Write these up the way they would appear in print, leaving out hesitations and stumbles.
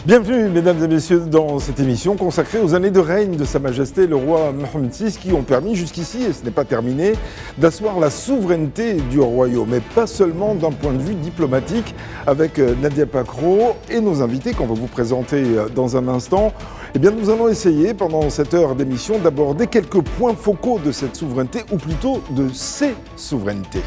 Bienvenue, mesdames et messieurs, dans cette émission consacrée aux années de règne de Sa Majesté le roi Mohammed VI qui ont permis jusqu'ici, et ce n'est pas terminé, d'asseoir la souveraineté du royaume, mais pas seulement d'un point de vue diplomatique, avec Nadia Pakro et nos invités qu'on va vous présenter dans un instant. Eh bien, nous allons essayer, pendant cette heure d'émission, d'aborder quelques points focaux de cette souveraineté, ou plutôt de ces souverainetés.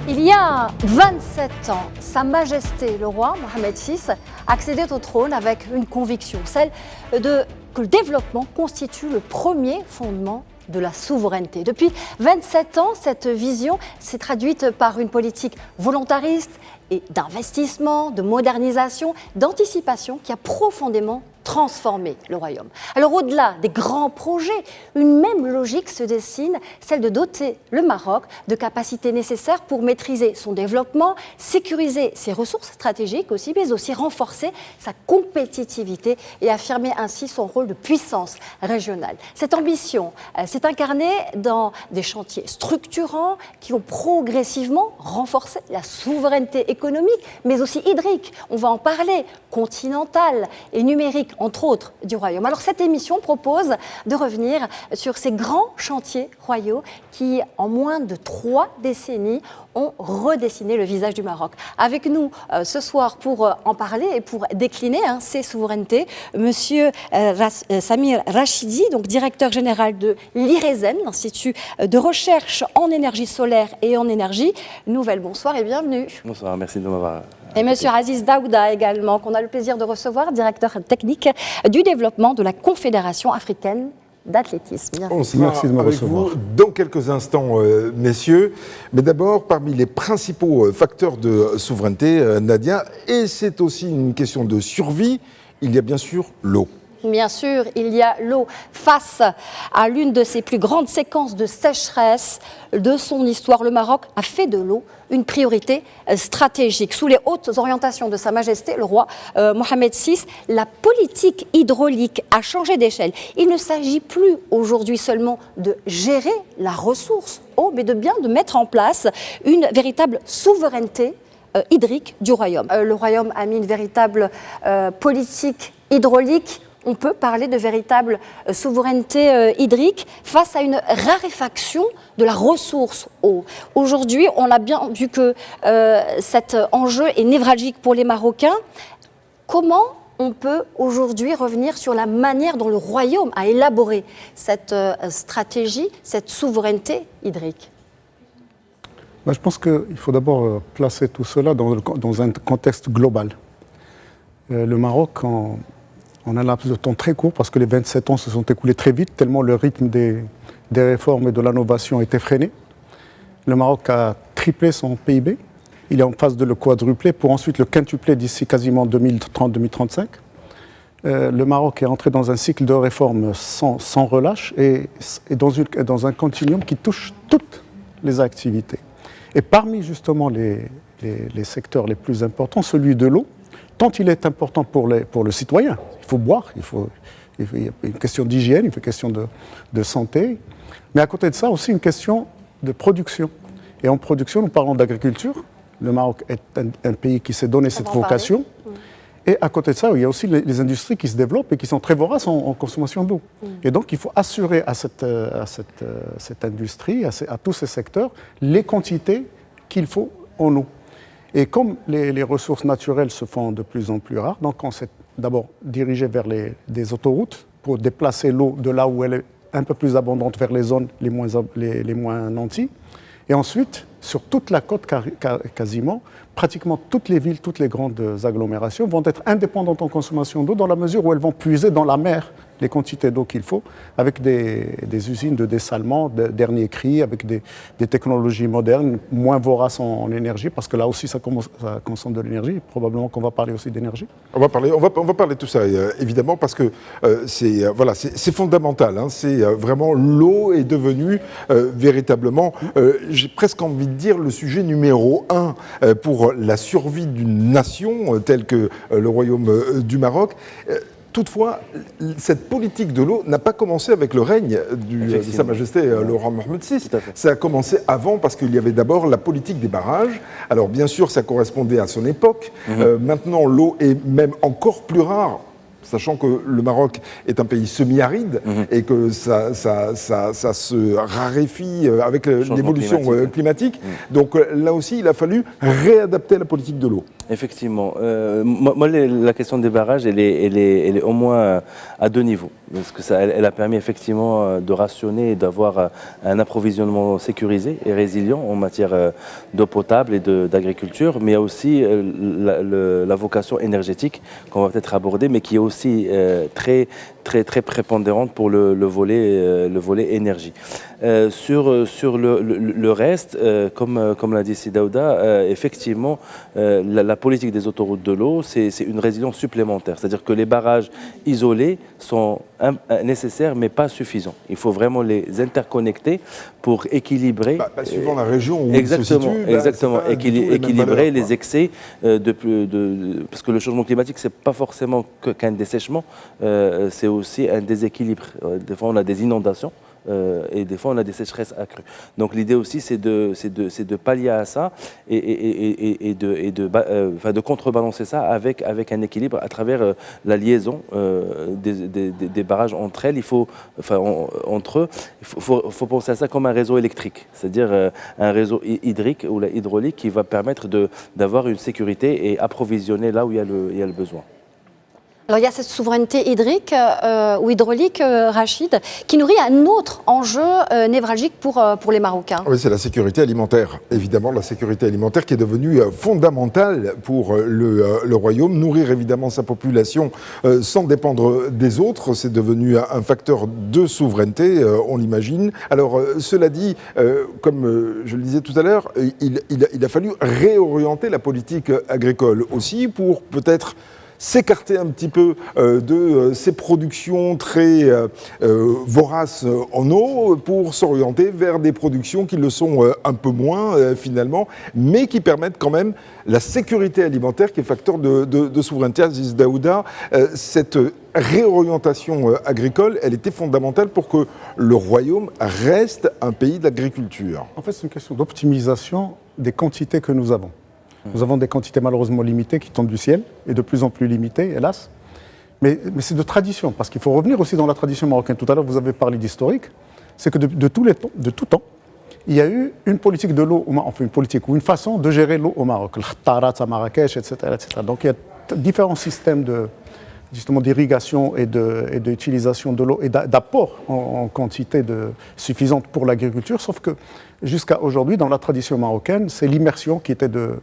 Il y a 27 ans, Sa Majesté le roi Mohammed VI accédait au trône avec une conviction, celle que le développement constitue le premier fondement de la souveraineté. Depuis 27 ans, cette vision s'est traduite par une politique volontariste et d'investissement, de modernisation, d'anticipation qui a profondément transformer le royaume. Alors au-delà des grands projets, une même logique se dessine, celle de doter le Maroc de capacités nécessaires pour maîtriser son développement, sécuriser ses ressources stratégiques aussi, mais aussi renforcer sa compétitivité et affirmer ainsi son rôle de puissance régionale. Cette ambition s'est incarnée dans des chantiers structurants qui ont progressivement renforcé la souveraineté économique, mais aussi hydrique, on va en parler, continentale et numérique, entre autres, du royaume. Alors cette émission propose de revenir sur ces grands chantiers royaux qui, en moins de 3 décennies, ont redessiné le visage du Maroc. Avec nous ce soir pour en parler et pour décliner ces souverainetés, Monsieur Samir Rachidi, donc directeur général de l'IRESEN, l'Institut de recherche en énergie solaire et en énergie nouvelle. Bonsoir et bienvenue. Bonsoir, merci de m'avoir. Et M. Aziz Daouda également, qu'on a le plaisir de recevoir, directeur technique du développement de la Confédération africaine d'athlétisme. On sera avec vous dans quelques instants, messieurs. Mais d'abord, parmi les principaux facteurs de souveraineté, Nadia, et c'est aussi une question de survie, il y a bien sûr l'eau. Bien sûr, il y a l'eau. Face à l'une de ses plus grandes séquences de sécheresse de son histoire, le Maroc a fait de l'eau une priorité stratégique. Sous les hautes orientations de Sa Majesté, le roi Mohammed VI, la politique hydraulique a changé d'échelle. Il ne s'agit plus aujourd'hui seulement de gérer la ressource eau, mais de mettre en place une véritable souveraineté hydrique du royaume. Le royaume a mis une véritable politique hydraulique. On peut parler de véritable souveraineté hydrique face à une raréfaction de la ressource eau. Aujourd'hui, on a bien vu que cet enjeu est névralgique pour les Marocains. Comment on peut aujourd'hui revenir sur la manière dont le royaume a élaboré cette stratégie, cette souveraineté hydrique ? Je pense qu'il faut d'abord placer tout cela dans un contexte global. Le Maroc, en un laps de temps très court, parce que les 27 ans se sont écoulés très vite, tellement le rythme des réformes et de l'innovation était freiné. Le Maroc a triplé son PIB, il est en phase de le quadrupler pour ensuite le quintupler d'ici quasiment 2030-2035. Le Maroc est entré dans un cycle de réformes sans relâche et dans un continuum qui touche toutes les activités. Et parmi justement les secteurs les plus importants, celui de l'eau, tant il est important pour le citoyen. Il faut boire, il y a une question d'hygiène, une question de santé, mais à côté de ça aussi une question de production. Et en production, nous parlons d'agriculture. Le Maroc est un pays qui s'est donné cette vocation. Et à côté de ça, il y a aussi les industries qui se développent et qui sont très voraces en consommation d'eau. Et donc il faut assurer à cette industrie, à tous ces secteurs, les quantités qu'il faut en eau. Et comme les ressources naturelles se font de plus en plus rares, donc on s'est d'abord dirigé vers des autoroutes pour déplacer l'eau de là où elle est un peu plus abondante vers les zones les moins nanties. Et ensuite, sur toute la côte quasiment, pratiquement toutes les villes, toutes les grandes agglomérations vont être indépendantes en consommation d'eau dans la mesure où elles vont puiser dans la mer les quantités d'eau qu'il faut, avec des usines de dessalement, de dernier cri, avec des technologies modernes, moins voraces en énergie, parce que là aussi ça consomme de l'énergie, probablement qu'on va parler aussi d'énergie. On va parler de tout ça, évidemment, parce que c'est fondamental, hein, c'est vraiment l'eau est devenue véritablement, j'ai presque envie de dire, le sujet numéro 1 pour la survie d'une nation telle que le Royaume du Maroc. Toutefois, cette politique de l'eau n'a pas commencé avec le règne de Sa Majesté le roi Mohammed VI. Ça a commencé avant parce qu'il y avait d'abord la politique des barrages. Alors bien sûr, ça correspondait à son époque. Maintenant, l'eau est même encore plus rare, sachant que le Maroc est un pays semi-aride et que ça se raréfie avec l'évolution climatique. Donc là aussi, il a fallu réadapter la politique de l'eau. Effectivement. Moi, la question des barrages, elle est au moins à deux niveaux. Parce que elle a permis effectivement de rationner et d'avoir un approvisionnement sécurisé et résilient en matière d'eau potable et d'agriculture, mais il y a aussi la vocation énergétique qu'on va peut-être aborder, mais qui est aussi très prépondérante pour le volet énergie. Sur le reste, comme l'a dit Sidaouda, effectivement, la politique des autoroutes de l'eau, c'est une résilience supplémentaire. C'est-à-dire que les barrages isolés sont nécessaires, mais pas suffisants. Il faut vraiment les interconnecter pour équilibrer. Suivant la région où exactement, on se situe. Exactement, équilibrer les excès parce que le changement climatique, c'est pas forcément qu'un dessèchement, c'est aussi un déséquilibre. Des fois, on a des inondations. Et des fois on a des sécheresses accrues. Donc l'idée aussi c'est de pallier à ça et de contrebalancer ça avec un équilibre à travers la liaison des barrages entre elles. Entre eux, il faut penser à ça comme un réseau électrique, c'est-à-dire un réseau hydrique ou hydraulique qui va permettre d'avoir une sécurité et approvisionner là où il y a le besoin. Alors il y a cette souveraineté hydrique ou hydraulique, Rachid, qui nourrit un autre enjeu névralgique pour les Marocains. Oui, c'est la sécurité alimentaire. Évidemment, la sécurité alimentaire qui est devenue fondamentale pour le royaume. Nourrir évidemment sa population sans dépendre des autres, c'est devenu un facteur de souveraineté, on l'imagine. Alors, cela dit, comme je le disais tout à l'heure, il a fallu réorienter la politique agricole aussi pour peut-être s'écarter un petit peu de ces productions très voraces en eau pour s'orienter vers des productions qui le sont un peu moins finalement, mais qui permettent quand même la sécurité alimentaire qui est facteur de souveraineté. Aziz Daouda, cette réorientation agricole, elle était fondamentale pour que le royaume reste un pays d'agriculture. En fait, c'est une question d'optimisation des quantités que nous avons. Nous avons des quantités malheureusement limitées qui tombent du ciel, et de plus en plus limitées, hélas. Mais c'est de tradition, parce qu'il faut revenir aussi dans la tradition marocaine. Tout à l'heure, vous avez parlé d'historique. C'est que de tout temps, il y a eu une politique de l'eau, enfin une politique, ou une façon de gérer l'eau au Maroc. Le Khattarat à Marrakech, etc., etc. Donc il y a différents systèmes justement d'irrigation et d'utilisation de l'eau et d'apport en quantité suffisante pour l'agriculture, sauf que jusqu'à aujourd'hui, dans la tradition marocaine, c'est l'immersion qui était de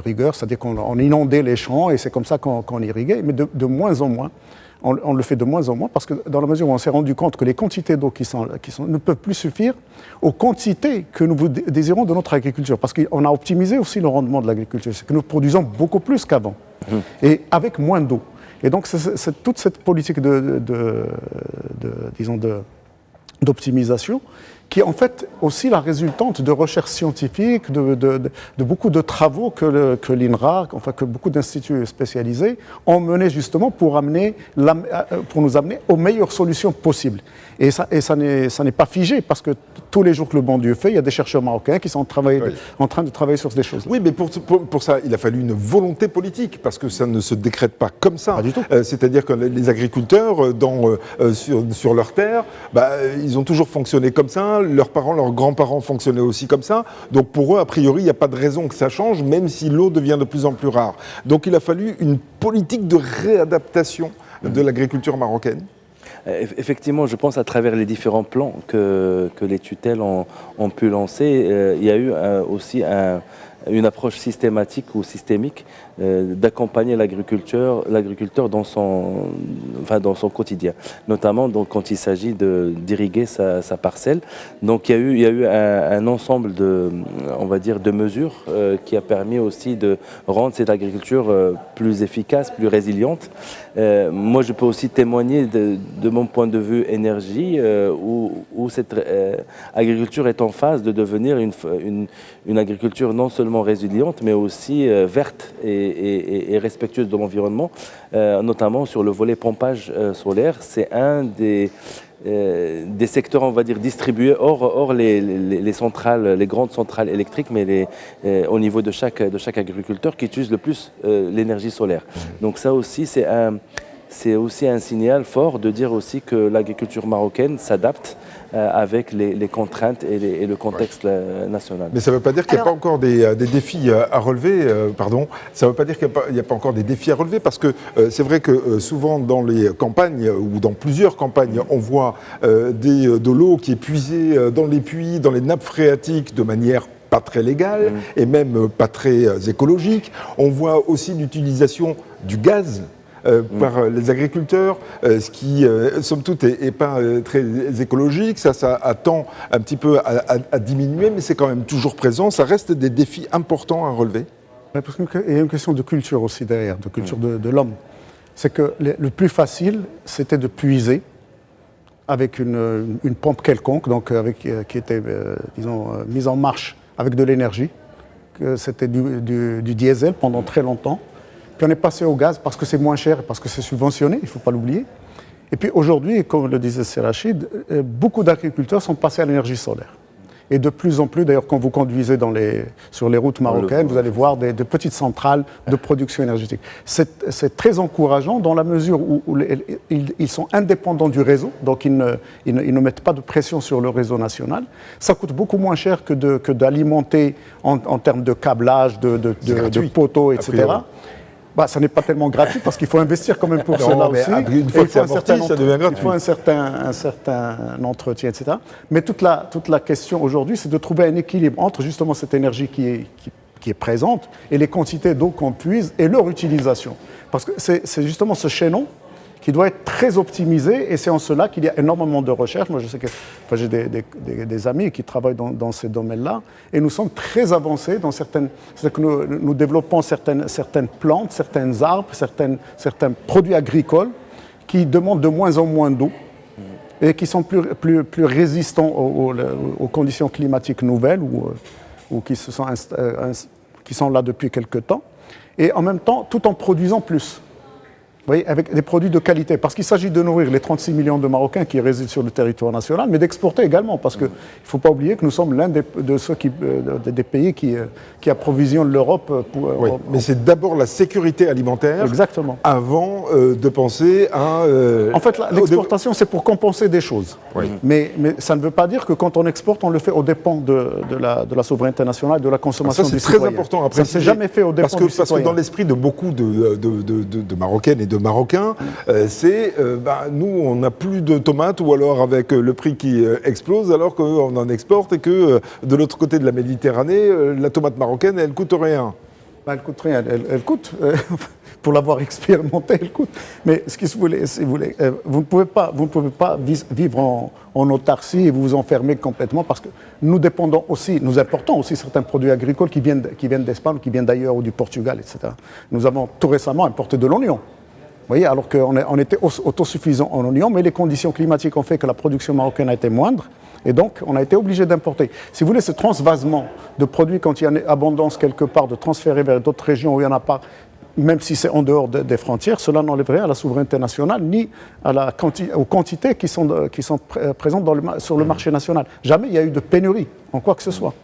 rigueur, c'est-à-dire qu'on inondait les champs et c'est comme ça qu'on irriguait, mais de moins en moins. On le fait de moins en moins parce que dans la mesure où on s'est rendu compte que les quantités d'eau qui sont ne peuvent plus suffire aux quantités que nous désirons de notre agriculture, parce qu'on a optimisé aussi le rendement de l'agriculture, c'est que nous produisons beaucoup plus qu'avant et avec moins d'eau. Et donc c'est toute cette politique d'optimisation qui est en fait aussi la résultante de recherches scientifiques, de beaucoup de travaux que l'INRA, enfin que beaucoup d'instituts spécialisés ont menés justement pour nous amener aux meilleures solutions possibles. Et ça n'est pas figé, parce que tous les jours que le bon Dieu fait, il y a des chercheurs marocains qui sont en train de travailler sur ces choses-là. Oui, mais pour ça, il a fallu une volonté politique, parce que ça ne se décrète pas comme ça. Pas du tout. C'est-à-dire que les agriculteurs, sur leur terre, ils ont toujours fonctionné comme ça. Leurs parents, leurs grands-parents fonctionnaient aussi comme ça. Donc pour eux, a priori, il n'y a pas de raison que ça change, même si l'eau devient de plus en plus rare. Donc il a fallu une politique de réadaptation de l'agriculture marocaine. Effectivement, je pense à travers les différents plans que les tutelles ont pu lancer, il y a eu aussi une approche systématique ou systémique d'accompagner l'agriculteur dans son quotidien, notamment donc, quand il s'agit d'irriguer sa parcelle. Donc il y a eu un ensemble de mesures qui a permis aussi de rendre cette agriculture plus efficace, plus résiliente. Moi, je peux aussi témoigner de mon point de vue énergie, où cette agriculture est en phase de devenir une agriculture non seulement seulement résiliente, mais aussi verte et respectueuse de l'environnement, notamment sur le volet pompage solaire. C'est un des secteurs, on va dire, distribués hors les centrales, les grandes centrales électriques, mais au niveau de chaque agriculteur qui utilise le plus l'énergie solaire. Donc ça aussi, c'est aussi un signal fort de dire aussi que l'agriculture marocaine s'adapte avec les contraintes et le contexte national. Mais ça ne veut pas dire qu'il n'y a pas encore des défis à relever, ça ne veut pas dire qu'il n'y a pas encore des défis à relever, parce que c'est vrai que souvent dans les campagnes, ou dans plusieurs campagnes, on voit de l'eau qui est puisée dans les puits, dans les nappes phréatiques de manière pas très légale et même pas très écologique. On voit aussi l'utilisation du gaz par les agriculteurs, ce qui, somme toute, n'est pas très écologique. Ça tend un petit peu à diminuer, mais c'est quand même toujours présent. Ça reste des défis importants à relever. Parce qu'il y a une question de culture aussi derrière, de culture de l'homme. C'est que le plus facile, c'était de puiser avec une pompe quelconque, donc qui était, mise en marche avec de l'énergie. C'était du diesel pendant très longtemps. Puis on est passé au gaz parce que c'est moins cher, parce que c'est subventionné, il ne faut pas l'oublier. Et puis aujourd'hui, comme le disait Serachid, beaucoup d'agriculteurs sont passés à l'énergie solaire. Et de plus en plus, d'ailleurs, quand vous conduisez sur les routes marocaines, vous allez voir des petites centrales de production énergétique. C'est très encourageant dans la mesure où ils sont indépendants du réseau, donc ils ne mettent pas de pression sur le réseau national. Ça coûte beaucoup moins cher que d'alimenter en termes de câblage, de poteaux, etc. Ça n'est pas tellement gratuit parce qu'il faut investir quand même pour cela aussi. Une fois que c'est amorti, ça devient gratuit. Il faut un certain entretien, etc. Mais toute la question aujourd'hui, c'est de trouver un équilibre entre justement cette énergie qui est présente et les quantités d'eau qu'on puise et leur utilisation. Parce que c'est justement ce chaînon qui doit être très optimisé, et c'est en cela qu'il y a énormément de recherches. Moi, je sais que j'ai des amis qui travaillent dans ces domaines-là, et nous sommes très avancés dans certaines... C'est-à-dire que nous développons certaines plantes, certains arbres, certains produits agricoles qui demandent de moins en moins d'eau et qui sont plus résistants aux conditions climatiques nouvelles ou qui sont là depuis quelque temps, et en même temps, tout en produisant plus. Vous voyez, avec des produits de qualité, parce qu'il s'agit de nourrir les 36 millions de Marocains qui résident sur le territoire national, mais d'exporter également, parce qu'il ne faut pas oublier que nous sommes l'un des pays qui approvisionnent l'Europe. Mais c'est d'abord la sécurité alimentaire. Exactement. Avant de penser à... En fait, l'exportation, c'est pour compenser des choses. Oui. Mais ça ne veut pas dire que quand on exporte, on le fait aux dépens de la souveraineté nationale, de la consommation du citoyen. Ça, c'est très important à préciser. Ça ne s'est jamais fait aux dépens du citoyen. Parce que dans l'esprit de beaucoup de Marocaines et de Marocains, nous, on n'a plus de tomates, ou alors avec le prix qui explose, alors qu'on en exporte, et que de l'autre côté de la Méditerranée, la tomate marocaine, elle coûte rien. Elle coûte rien, elle coûte. Pour l'avoir expérimenté, elle coûte. Mais ce que vous ne pouvez pas vivre en autarcie et vous enfermer complètement, parce que nous dépendons aussi, nous importons aussi certains produits agricoles qui viennent d'Espagne, qui viennent d'ailleurs, ou du Portugal, etc. Nous avons tout récemment importé de l'oignon. Vous voyez, alors qu'on était autosuffisant en oignon, mais les conditions climatiques ont fait que la production marocaine a été moindre, et donc on a été obligé d'importer. Si vous voulez, ce transvasement de produits, quand il y a une abondance quelque part, de transférer vers d'autres régions où il n'y en a pas, même si c'est en dehors des frontières, cela n'enlève rien à la souveraineté nationale, ni aux quantités qui sont présentes sur le marché national. Jamais il y a eu de pénurie en quoi que ce soit.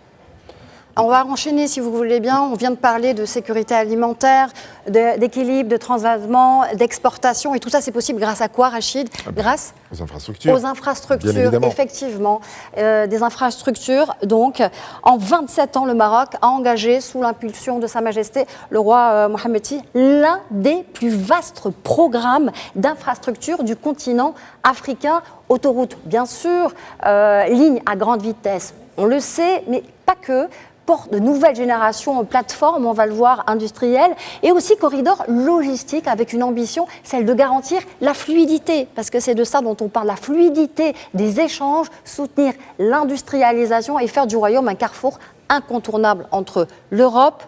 On va enchaîner, si vous voulez bien. On vient de parler de sécurité alimentaire, d'équilibre, de transvasement, d'exportation. Et tout ça, c'est possible grâce à quoi, Rachid? Grâce aux infrastructures. Aux infrastructures, effectivement. Des infrastructures. Donc, en 27 ans, le Maroc a engagé, sous l'impulsion de Sa Majesté, le roi Mohammed VI, l'un des plus vastes programmes d'infrastructures du continent africain. Autoroute, bien sûr, ligne à grande vitesse, on le sait, mais pas que. Porte de nouvelles générations, plateformes, on va le voir, industrielles, et aussi corridors logistiques avec une ambition, celle de garantir la fluidité, parce que c'est de ça dont on parle, la fluidité des échanges, soutenir l'industrialisation et faire du royaume un carrefour incontournable entre l'Europe,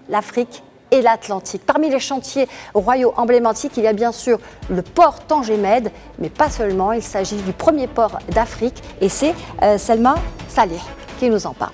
l'Afrique et l'Atlantique. Parmi les chantiers royaux emblématiques, il y a bien sûr le port Tanger Med, mais pas seulement, il s'agit du premier port d'Afrique, et c'est Selma Saleh qui nous en parle.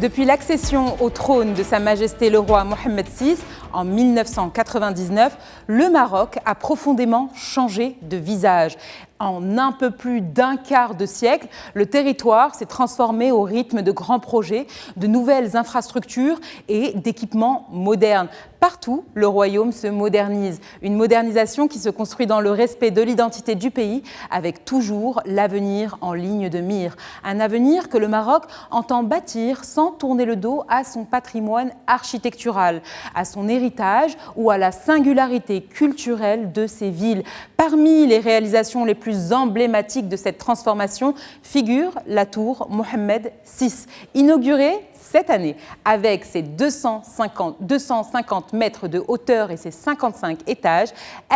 Depuis l'accession au trône de Sa Majesté le roi Mohammed VI en 1999, le Maroc a profondément changé de visage. En un peu plus d'un quart de siècle, le territoire s'est transformé au rythme de grands projets, de nouvelles infrastructures et d'équipements modernes. Partout, le royaume se modernise. Une modernisation qui se construit dans le respect de l'identité du pays, avec toujours l'avenir en ligne de mire. Un avenir que le Maroc entend bâtir sans tourner le dos à son patrimoine architectural, à son héritage ou à la singularité culturelle de ses villes. Parmi les réalisations les plus emblématiques de cette transformation figure la tour Mohammed VI, inaugurée cette année, avec ses 250 mètres de hauteur et ses 55 étages.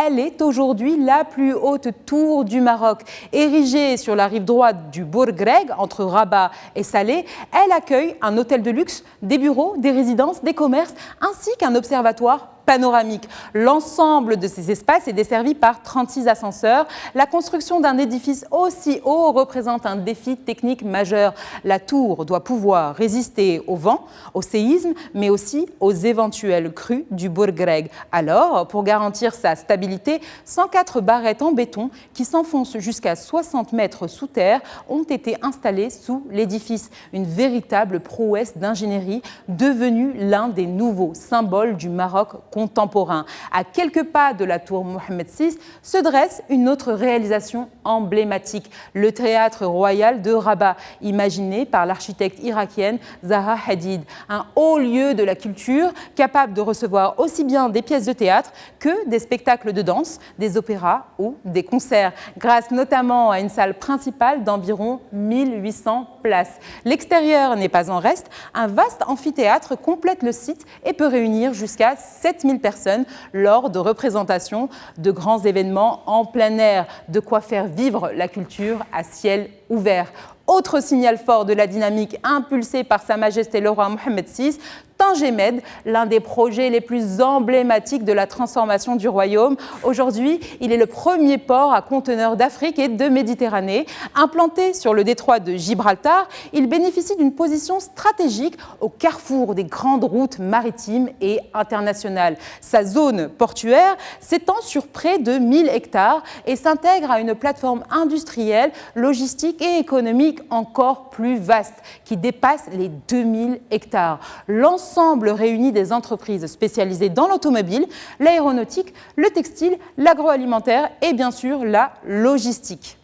Elle est aujourd'hui la plus haute tour du Maroc. Érigée sur la rive droite du Bourgreg, entre Rabat et Salé, elle accueille un hôtel de luxe, des bureaux, des résidences, des commerces, ainsi qu'un observatoire panoramique. L'ensemble de ces espaces est desservi par 36 ascenseurs. La construction d'un édifice aussi haut représente un défi technique majeur. La tour doit pouvoir résister au vent, au séisme, mais aussi aux éventuelles crues du Bourgreg. Alors, pour garantir sa stabilité, 104 barrettes en béton qui s'enfoncent jusqu'à 60 mètres sous terre ont été installées sous l'édifice. Une véritable prouesse d'ingénierie devenue l'un des nouveaux symboles du Maroc contemporain. À quelques pas de la tour Mohammed VI se dresse une autre réalisation emblématique, le théâtre royal de Rabat, imaginé par l'architecte irakienne Zaha Hadid. Un haut lieu de la culture capable de recevoir aussi bien des pièces de théâtre que des spectacles de danse, des opéras ou des concerts, grâce notamment à une salle principale d'environ 1800 places. L'extérieur n'est pas en reste, un vaste amphithéâtre complète le site et peut réunir jusqu'à 7000 personnes lors de représentations de grands événements en plein air, de quoi faire vivre la culture à ciel ouvert. Autre signal fort de la dynamique impulsée par Sa Majesté le roi Mohammed VI, Tanger Med, l'un des projets les plus emblématiques de la transformation du royaume. Aujourd'hui, il est le premier port à conteneurs d'Afrique et de Méditerranée. Implanté sur le détroit de Gibraltar, il bénéficie d'une position stratégique au carrefour des grandes routes maritimes et internationales. Sa zone portuaire s'étend sur près de 1000 hectares et s'intègre à une plateforme industrielle, logistique et économique encore plus vaste, qui dépasse les 2000 hectares. L'ensemble réunit des entreprises spécialisées dans l'automobile, l'aéronautique, le textile, l'agroalimentaire et bien sûr la logistique.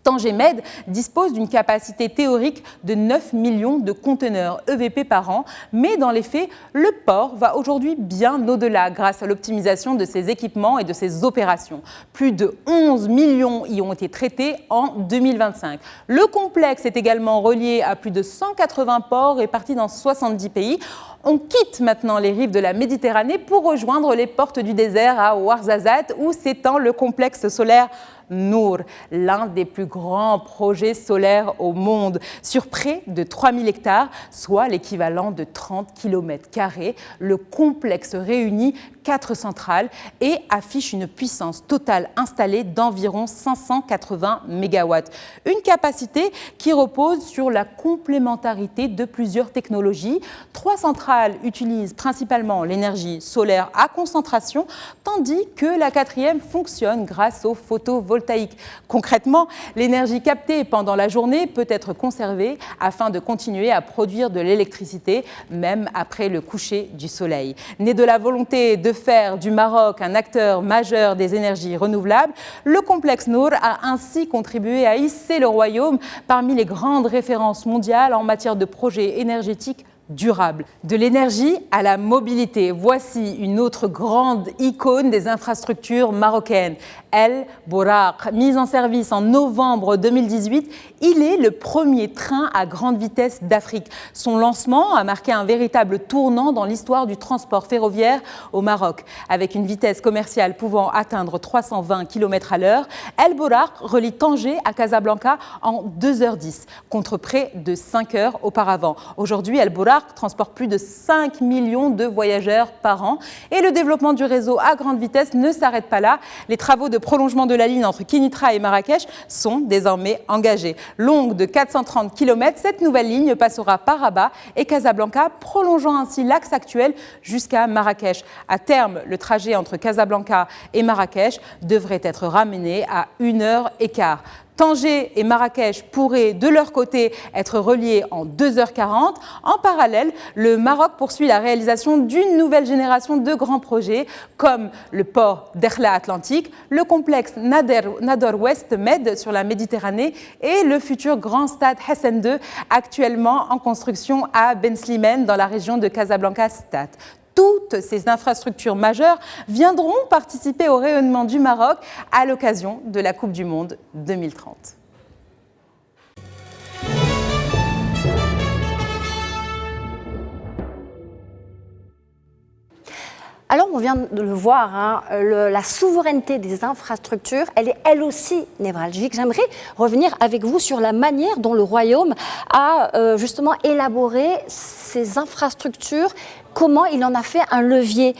Tanger Med dispose d'une capacité théorique de 9 millions de conteneurs EVP par an, mais dans les faits, le port va aujourd'hui bien au-delà grâce à l'optimisation de ses équipements et de ses opérations. Plus de 11 millions y ont été traités en 2025. Le complexe est également relié à plus de 180 ports répartis dans 70 pays. On quitte maintenant les rives de la Méditerranée pour rejoindre les portes du désert à Ouarzazate où s'étend le complexe solaire Nour, l'un des plus grands projets solaires au monde, sur près de 3000 hectares, soit l'équivalent de 30 km². Le complexe réunit 4 centrales et affiche une puissance totale installée d'environ 580 MW. Une capacité qui repose sur la complémentarité de plusieurs technologies. 3 centrales utilisent principalement l'énergie solaire à concentration, tandis que la 4e fonctionne grâce au photovoltaïque. Concrètement, l'énergie captée pendant la journée peut être conservée afin de continuer à produire de l'électricité, même après le coucher du soleil. Né de la volonté de faire du Maroc un acteur majeur des énergies renouvelables, le complexe Nour a ainsi contribué à hisser le royaume parmi les grandes références mondiales en matière de projets énergétiques durable. De l'énergie à la mobilité, voici une autre grande icône des infrastructures marocaines. El Bouraq, mis en service en novembre 2018, il est le premier train à grande vitesse d'Afrique. Son lancement a marqué un véritable tournant dans l'histoire du transport ferroviaire au Maroc. Avec une vitesse commerciale pouvant atteindre 320 km/h, El Bouraq relie Tanger à Casablanca en 2h10, contre près de 5 heures auparavant. Aujourd'hui, El Bouraq transporte plus de 5 millions de voyageurs par an et le développement du réseau à grande vitesse ne s'arrête pas là. Les travaux de prolongement de la ligne entre Kénitra et Marrakech sont désormais engagés. Longue de 430 km, cette nouvelle ligne passera par Rabat et Casablanca, prolongeant ainsi l'axe actuel jusqu'à Marrakech. À terme, le trajet entre Casablanca et Marrakech devrait être ramené à 1h15. Tanger et Marrakech pourraient de leur côté être reliés en 2h40. En parallèle, le Maroc poursuit la réalisation d'une nouvelle génération de grands projets comme le port d'Erla Atlantique, le complexe Nador West Med sur la Méditerranée et le futur grand stade Hassan II actuellement en construction à Ben Slimane dans la région de Casablanca-Stade. Toutes ces infrastructures majeures viendront participer au rayonnement du Maroc à l'occasion de la Coupe du Monde 2030. Alors, on vient de le voir, hein, la souveraineté des infrastructures, elle est elle aussi névralgique. J'aimerais revenir avec vous sur la manière dont le Royaume a justement élaboré ces infrastructures, comment il en a fait un levier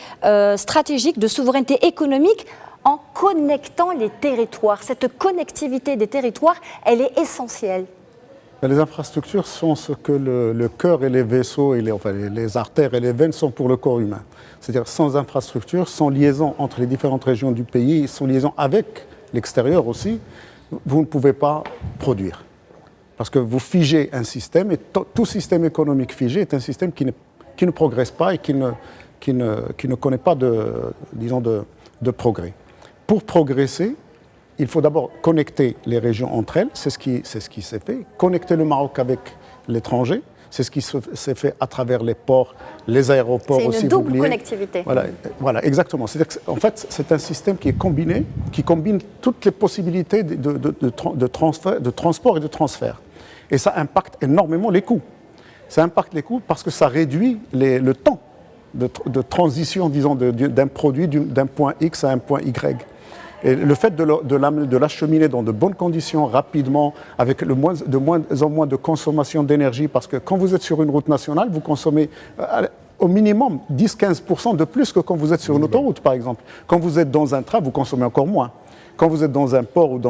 stratégique de souveraineté économique en connectant les territoires. Cette connectivité des territoires, elle est essentielle. Les infrastructures sont ce que le cœur et les vaisseaux, et les artères et les veines sont pour le corps humain. C'est-à-dire sans infrastructure, sans liaison entre les différentes régions du pays, sans liaison avec l'extérieur aussi, vous ne pouvez pas produire. Parce que vous figez un système, et tout système économique figé est un système qui ne progresse pas et qui ne connaît pas de progrès. Pour progresser, il faut d'abord connecter les régions entre elles, c'est ce qui s'est fait, connecter le Maroc avec l'étranger, c'est ce qui s'est fait à travers les ports, les aéroports aussi. C'est une double connectivité. Voilà, exactement. En fait, c'est un système qui est combiné, qui combine toutes les possibilités de transport et de transfert. Et ça impacte énormément les coûts. Ça impacte les coûts parce que ça réduit le temps de transition, disons, d'un produit d'un point X à un point Y. Et le fait de l'acheminer dans de bonnes conditions, rapidement, avec de moins en moins de consommation d'énergie, parce que quand vous êtes sur une route nationale, vous consommez au minimum 10-15% de plus que quand vous êtes sur une autoroute, par exemple. Quand vous êtes dans un train, vous consommez encore moins. Quand vous êtes dans un port ou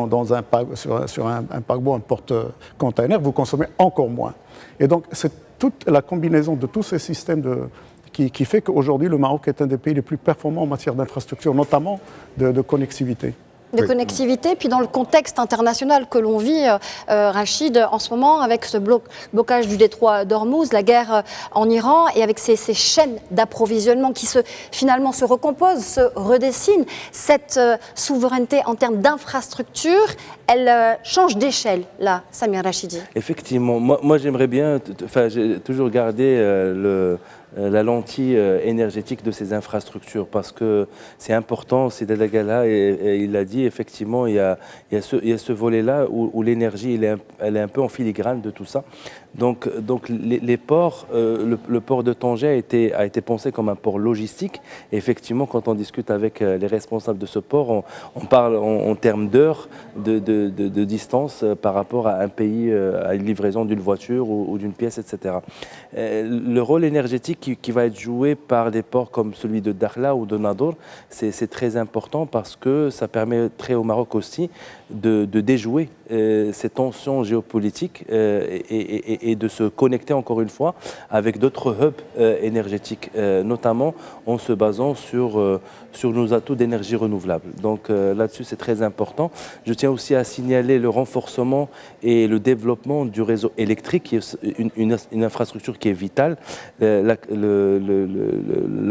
sur un paquebot, un porte-container, vous consommez encore moins. Et donc, c'est toute la combinaison de tous ces systèmes qui fait qu'aujourd'hui, le Maroc est un des pays les plus performants en matière d'infrastructure, notamment de connectivité. De connectivité, puis dans le contexte international que l'on vit, Rachid, en ce moment, avec ce blocage du détroit d'Ormuz, la guerre en Iran, et avec ces chaînes d'approvisionnement qui finalement se recomposent, se redessinent, cette souveraineté en termes d'infrastructure, elle change d'échelle, là, Samir Rachidi. Effectivement, moi j'aimerais bien, j'ai toujours gardé la lentille énergétique de ces infrastructures parce que c'est important, c'est Delagala et il l'a dit, effectivement il y a ce volet-là où l'énergie elle est un peu en filigrane de tout ça. Donc les ports, le port de Tanger a été pensé comme un port logistique. Et effectivement, quand on discute avec les responsables de ce port, on parle en termes d'heures de distance par rapport à un pays, à une livraison d'une voiture ou d'une pièce, etc. Le rôle énergétique qui va être joué par des ports comme celui de Dakhla ou de Nador, c'est très important parce que ça permettrait au Maroc aussi de déjouer ces tensions géopolitiques et de se connecter encore une fois avec d'autres hubs énergétiques, notamment en se basant sur nos atouts d'énergie renouvelable. Donc là-dessus, c'est très important. Je tiens aussi à signaler le renforcement et le développement du réseau électrique, qui est une infrastructure qui est vitale. La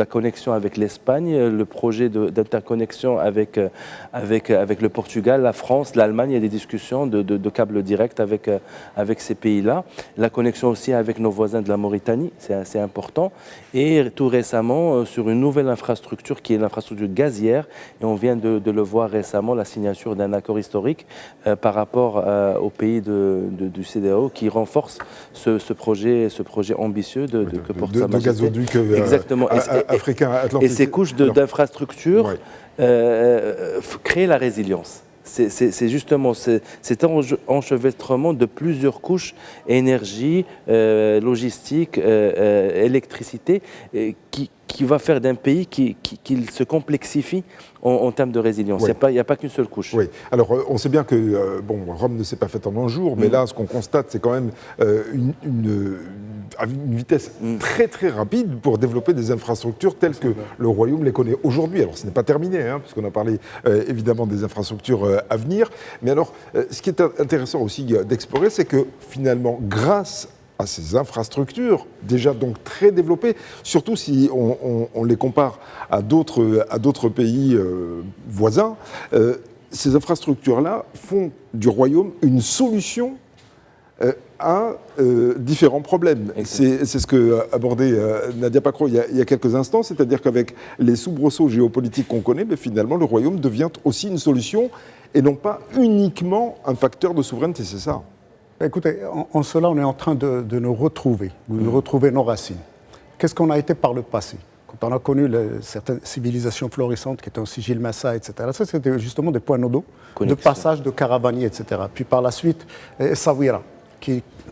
connexion avec l'Espagne, le projet d'interconnexion avec le Portugal, la France, l'Allemagne, il y a des discussions de câbles directs avec ces pays-là. La connexion aussi avec nos voisins de la Mauritanie, c'est assez important. Et tout récemment, sur une nouvelle infrastructure qui est l'infrastructure gazière, et on vient de le voir récemment, la signature d'un accord historique par rapport aux pays du CEDEAO qui renforce ce projet ambitieux que porte Sa Majesté. De gazoduc africain atlantique. Et ces couches d'infrastructures créent la résilience. C'est justement cet enchevêtrement de plusieurs couches, énergie, logistique, électricité, qui va faire d'un pays qu'il se complexifie en termes de résilience. Oui. Il n'y a pas qu'une seule couche. Oui, alors on sait bien que Rome ne s'est pas faite en un jour, mais là, ce qu'on constate, c'est quand même une vitesse très très rapide pour développer des infrastructures telles que le Royaume les connaît aujourd'hui. Alors ce n'est pas terminé, puisqu'on a parlé évidemment des infrastructures à venir, mais alors ce qui est intéressant aussi d'explorer, c'est que finalement, grâce à ces infrastructures, déjà donc très développées, surtout si on les compare à d'autres pays voisins, ces infrastructures-là font du Royaume une solution à différents problèmes. C'est ce que abordait Nadia Pakro il y a quelques instants, c'est-à-dire qu'avec les soubresauts géopolitiques qu'on connaît, mais finalement le Royaume devient aussi une solution et non pas uniquement un facteur de souveraineté, c'est ça. Écoutez, en cela, on est en train de nous retrouver, de retrouver nos racines. Qu'est-ce qu'on a été par le passé? Quand on a connu certaines civilisations florissantes qui étaient aussi Gilles Massa, etc., ça c'était justement des points nodaux de passage de caravaniers, etc. Puis par la suite, Essaouira,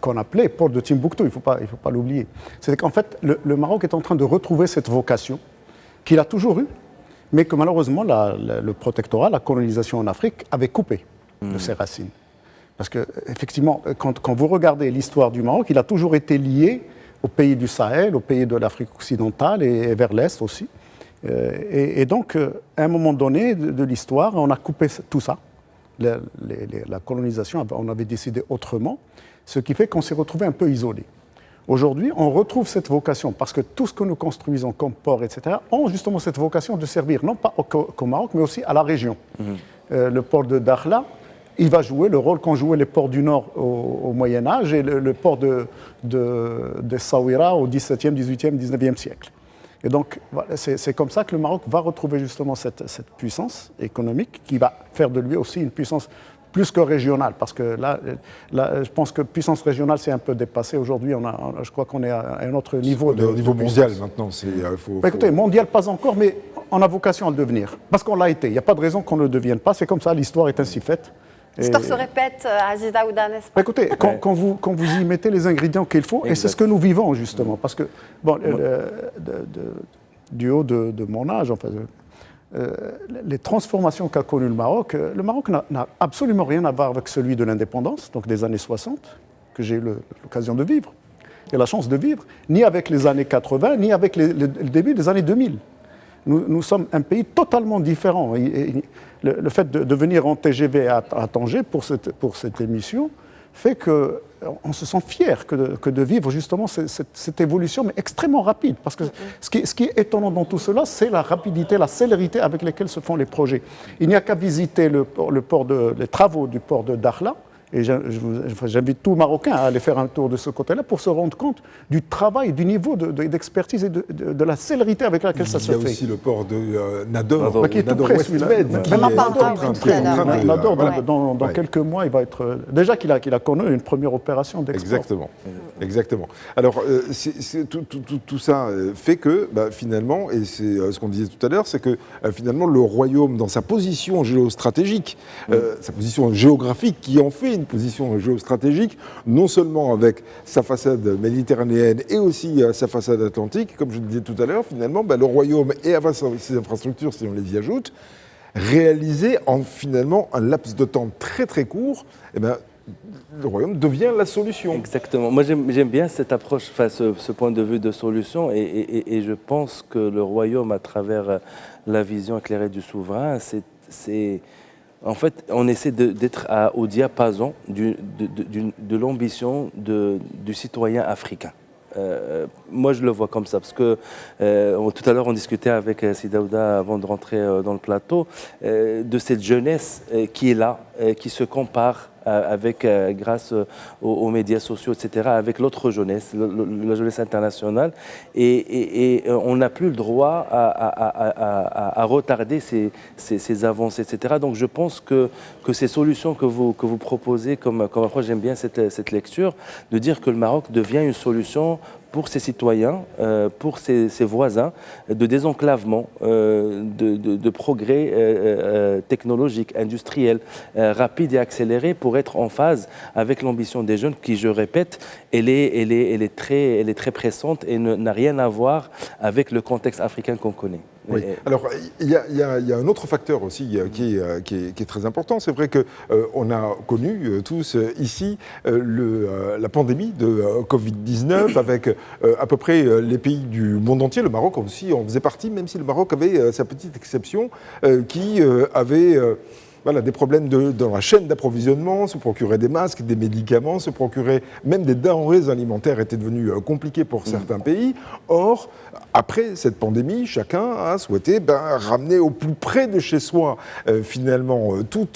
qu'on appelait port de Timbuktu, il ne faut pas l'oublier. C'est qu'en fait, le Maroc est en train de retrouver cette vocation qu'il a toujours eue, mais que malheureusement, le protectorat, la colonisation en Afrique avait coupé de ses racines. Parce qu'effectivement, quand vous regardez l'histoire du Maroc, il a toujours été lié aux pays du Sahel, aux pays de l'Afrique occidentale et vers l'Est aussi. Et donc, à un moment donné de l'histoire, on a coupé tout ça. La colonisation, on avait décidé autrement, ce qui fait qu'on s'est retrouvé un peu isolé. Aujourd'hui, on retrouve cette vocation, parce que tout ce que nous construisons comme port, etc., ont justement cette vocation de servir, non pas qu'au Maroc, mais aussi à la région. Le port de Dakhla, il va jouer le rôle qu'ont joué les ports du Nord au Moyen-Âge et le port de Essaouira au XVIIe, XVIIIe, XIXe siècle. Et donc, voilà, c'est comme ça que le Maroc va retrouver justement cette puissance économique qui va faire de lui aussi une puissance plus que régionale. Parce que là je pense que puissance régionale, c'est un peu dépassé. Aujourd'hui, je crois qu'on est à un autre niveau. Au niveau mondial maintenant. Écoutez, mondial pas encore, mais on a vocation à le devenir. Parce qu'on l'a été. Il n'y a pas de raison qu'on ne le devienne pas. C'est comme ça, l'histoire est ainsi faite. L'histoire se répète, Aziz Daouda, n'est-ce pas? Écoutez, quand vous y mettez les ingrédients qu'il faut, et c'est ce que nous vivons justement, parce que, bon, du haut de mon âge, enfin, les transformations qu'a connues le Maroc n'a absolument rien à voir avec celui de l'indépendance, donc des années 60, que j'ai eu l'occasion de vivre, et la chance de vivre, ni avec les années 80, ni avec le début des années 2000. Nous sommes un pays totalement différent. Le fait de venir en TGV à Tanger pour cette émission fait qu'on se sent fier que de vivre justement cette évolution, mais extrêmement rapide. Parce que ce qui est étonnant dans tout cela, c'est la rapidité, la célérité avec laquelle se font les projets. Il n'y a qu'à visiter les travaux du port de Dakhla. Et j'invite tout Marocain à aller faire un tour de ce côté-là pour se rendre compte du travail, du niveau d'expertise et de la célérité avec laquelle ça se fait. Il y a aussi le port de Nador, qui est tout près, celui-là. On en parlera tout à l'heure. Nador, dans quelques mois, il va être... Déjà qu'il a connu une première opération d'export. Exactement. Alors, tout ça fait que, finalement, et c'est ce qu'on disait tout à l'heure, c'est que finalement, le Royaume, dans sa position géostratégique, sa position géographique, qui en fait une position géostratégique, non seulement avec sa façade méditerranéenne et aussi sa façade atlantique, comme je le disais tout à l'heure, finalement, le Royaume et avec ses infrastructures, si on les y ajoute, réalisé en finalement un laps de temps très très court, le Royaume devient la solution. Exactement. Moi, j'aime bien cette approche, ce point de vue de solution, et je pense que le Royaume, à travers la vision éclairée du souverain, en fait, on essaie d'être au diapason de l'ambition du citoyen africain. Moi, je le vois comme ça, parce que tout à l'heure, on discutait avec Sidaouda avant de rentrer dans le plateau, de cette jeunesse qui est là, qui se compare grâce aux médias sociaux, etc., avec l'autre jeunesse, la jeunesse internationale, et on n'a plus le droit à retarder ces avancées, etc. Donc je pense que ces solutions que vous proposez comme approche, j'aime bien cette lecture, de dire que le Maroc devient une solution pour ses citoyens, pour ses voisins, de désenclavement, de progrès technologique, industriel, rapide et accéléré pour être en phase avec l'ambition des jeunes qui, je répète, elle est très pressante et n'a rien à voir avec le contexte africain qu'on connaît. Oui. Alors, il y a un autre facteur aussi qui est très important. C'est vrai qu'on a connu tous ici la pandémie de Covid-19 avec à peu près les pays du monde entier. Le Maroc aussi en faisait partie, même si le Maroc avait sa petite exception qui avait... des problèmes dans la chaîne d'approvisionnement, se procurer des masques, des médicaments, se procurer même des denrées alimentaires était devenu compliqué pour certains pays. Or, après cette pandémie, chacun a souhaité ramener au plus près de chez soi finalement tout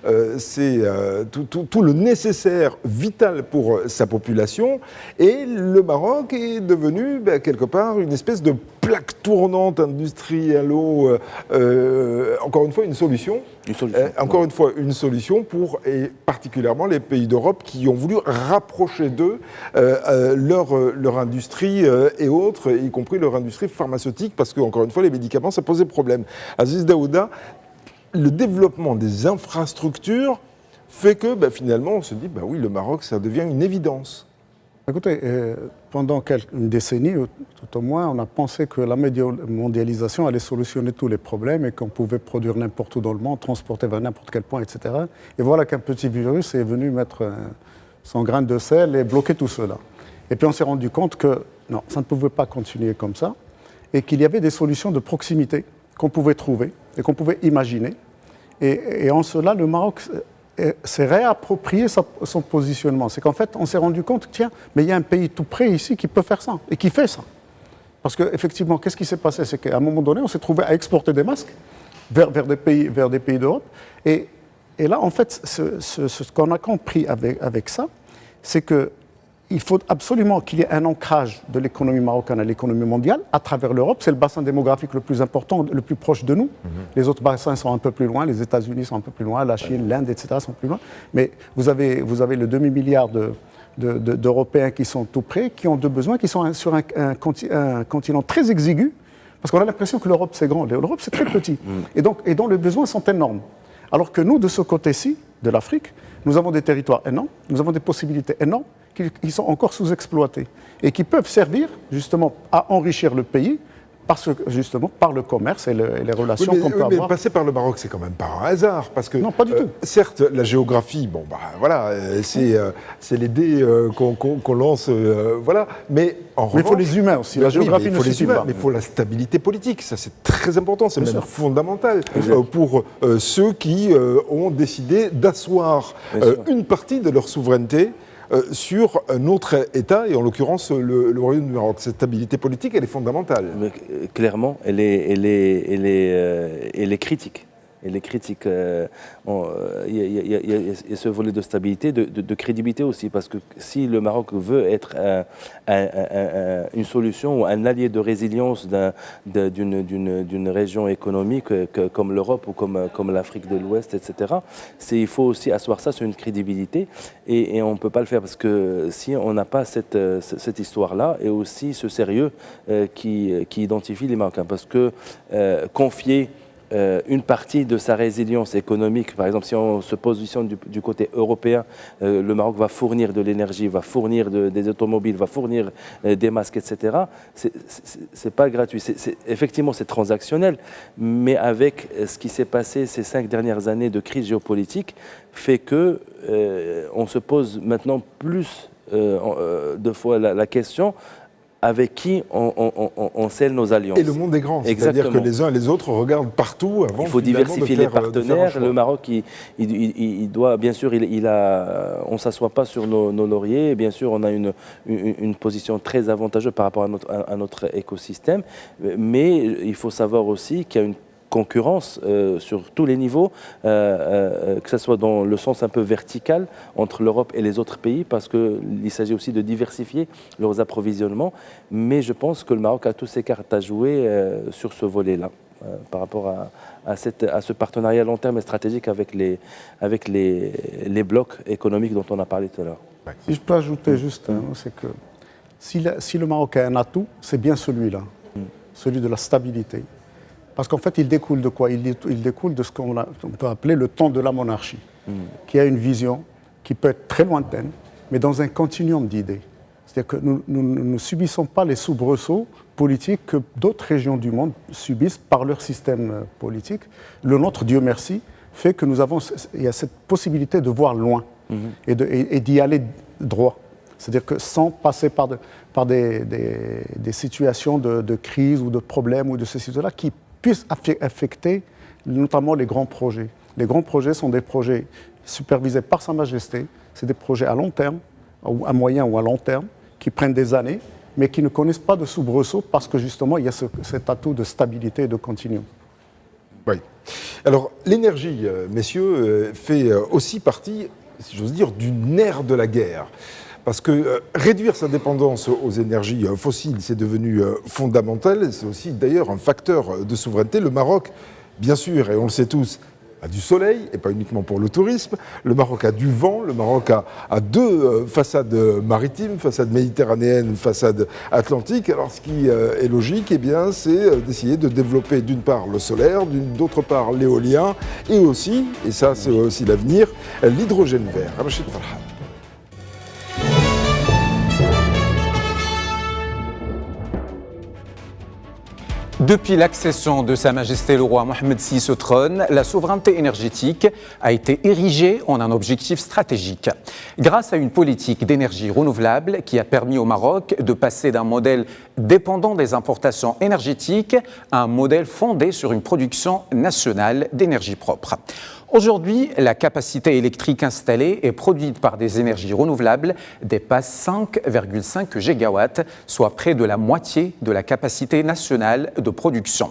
le nécessaire vital pour sa population. Et le Maroc est devenu quelque part une espèce de plaque tournante industrielle, encore une fois une solution. Encore une fois, une solution pour, et particulièrement les pays d'Europe qui ont voulu rapprocher d'eux leur industrie et autres, y compris leur industrie pharmaceutique, parce que, encore une fois, les médicaments, ça posait problème. Aziz Daouda, le développement des infrastructures fait que, finalement, on se dit, oui, le Maroc, ça devient une évidence. Écoutez, pendant une décennie, tout au moins, on a pensé que la mondialisation allait solutionner tous les problèmes et qu'on pouvait produire n'importe où dans le monde, transporter vers n'importe quel point, etc. Et voilà qu'un petit virus est venu mettre son grain de sel et bloquer tout cela. Et puis on s'est rendu compte que non, ça ne pouvait pas continuer comme ça et qu'il y avait des solutions de proximité qu'on pouvait trouver et qu'on pouvait imaginer. Et en cela, le Maroc s'est réapproprié son positionnement. C'est qu'en fait, on s'est rendu compte, tiens, mais il y a un pays tout près ici qui peut faire ça, et qui fait ça. Parce qu'effectivement, qu'est-ce qui s'est passé? C'est qu'à un moment donné, on s'est trouvé à exporter des masques vers des pays d'Europe. Et là, en fait, ce qu'on a compris avec ça, c'est qu'il faut absolument qu'il y ait un ancrage de l'économie marocaine à l'économie mondiale à travers l'Europe. C'est le bassin démographique le plus important, le plus proche de nous. Les autres bassins sont un peu plus loin, les États-Unis sont un peu plus loin, la Chine, l'Inde, etc. sont plus loin. Mais vous avez le demi-milliard d'Européens qui sont tout près, qui ont de besoins, qui sont sur un continent très exigu, parce qu'on a l'impression que l'Europe c'est grand, l'Europe c'est très petit, et dont les besoins sont énormes. Alors que nous, de ce côté-ci, de l'Afrique, nous avons des territoires énormes, nous avons des possibilités énormes, qui sont encore sous-exploités et qui peuvent servir justement à enrichir le pays parce que justement par le commerce et les relations qu'on peut avoir. Mais passer par le Maroc, c'est quand même pas un hasard, parce que non, pas du tout. Certes, la géographie, c'est les dés qu'on lance, voilà. Mais en revanche, il faut les humains aussi. La géographie ne suffit pas. Mais il faut la stabilité politique. Ça, c'est très important. C'est même fondamental pour ceux qui ont décidé d'asseoir une partie de leur souveraineté sur un autre État, et en l'occurrence le Royaume du Maroc. Cette stabilité politique, elle est fondamentale. Mais, clairement, elle est critique. Elle est critique. Il y a ce volet de stabilité, de crédibilité aussi, parce que si le Maroc veut être une solution ou un allié de résilience d'une région économique comme l'Europe ou comme l'Afrique de l'Ouest, etc., il faut aussi asseoir ça sur une crédibilité, et on ne peut pas le faire parce que si on n'a pas cette histoire-là et aussi ce sérieux qui identifie les Marocains, parce que confier une partie de sa résilience économique, par exemple si on se positionne du côté européen, le Maroc va fournir de l'énergie, va fournir des automobiles, va fournir des masques, etc. C'est pas gratuit. Effectivement, c'est transactionnel, mais avec ce qui s'est passé ces 5 dernières années de crise géopolitique, fait que on se pose maintenant plus de fois la question: avec qui on scelle nos alliances. Et le monde est grand, c'est-à-dire que les uns et les autres regardent partout avant. Il faut diversifier les partenaires. Le Maroc, il doit, bien sûr, on ne s'assoit pas sur nos lauriers. Et bien sûr, on a une position très avantageuse par rapport à notre écosystème. Mais il faut savoir aussi qu'il y a une concurrence sur tous les niveaux, que ce soit dans le sens un peu vertical entre l'Europe et les autres pays, parce qu'il s'agit aussi de diversifier leurs approvisionnements. Mais je pense que le Maroc a tous ses cartes à jouer sur ce volet-là, par rapport à ce partenariat long terme et stratégique avec les blocs économiques dont on a parlé tout à l'heure. Si je peux ajouter juste, c'est que Si le Maroc a un atout, c'est bien celui-là, celui de la stabilité. Parce qu'en fait, il découle de quoi? Il découle de ce qu'on peut appeler le temps de la monarchie, qui a une vision qui peut être très lointaine, mais dans un continuum d'idées. C'est-à-dire que nous ne subissons pas les soubresauts politiques que d'autres régions du monde subissent par leur système politique. Le nôtre, Dieu merci, fait que il y a cette possibilité de voir loin et d'y aller droit. C'est-à-dire que sans passer par des situations de crise ou de problèmes ou de ceci, cela, qui puissent affecter notamment les grands projets. Les grands projets sont des projets supervisés par Sa Majesté, c'est des projets à long terme, ou à moyen ou à long terme, qui prennent des années, mais qui ne connaissent pas de soubresauts parce que justement il y a cet atout de stabilité et de continuum. Oui. Alors l'énergie, messieurs, fait aussi partie, si j'ose dire, du nerf de la guerre. Parce que réduire sa dépendance aux énergies fossiles, c'est devenu fondamental. C'est aussi d'ailleurs un facteur de souveraineté. Le Maroc, bien sûr, et on le sait tous, a du soleil, et pas uniquement pour le tourisme. Le Maroc a du vent. Le Maroc a deux façades maritimes, façade méditerranéenne, façade atlantique. Alors ce qui est logique, eh bien, c'est d'essayer de développer d'une part le solaire, d'autre part l'éolien, et aussi, et ça c'est aussi l'avenir, l'hydrogène vert. Rachid Farhan. Depuis l'accession de Sa Majesté le roi Mohammed VI au trône, la souveraineté énergétique a été érigée en un objectif stratégique. Grâce à une politique d'énergie renouvelable qui a permis au Maroc de passer d'un modèle dépendant des importations énergétiques à un modèle fondé sur une production nationale d'énergie propre. Aujourd'hui, la capacité électrique installée et produite par des énergies renouvelables dépasse 5,5 gigawatts, soit près de la moitié de la capacité nationale de production.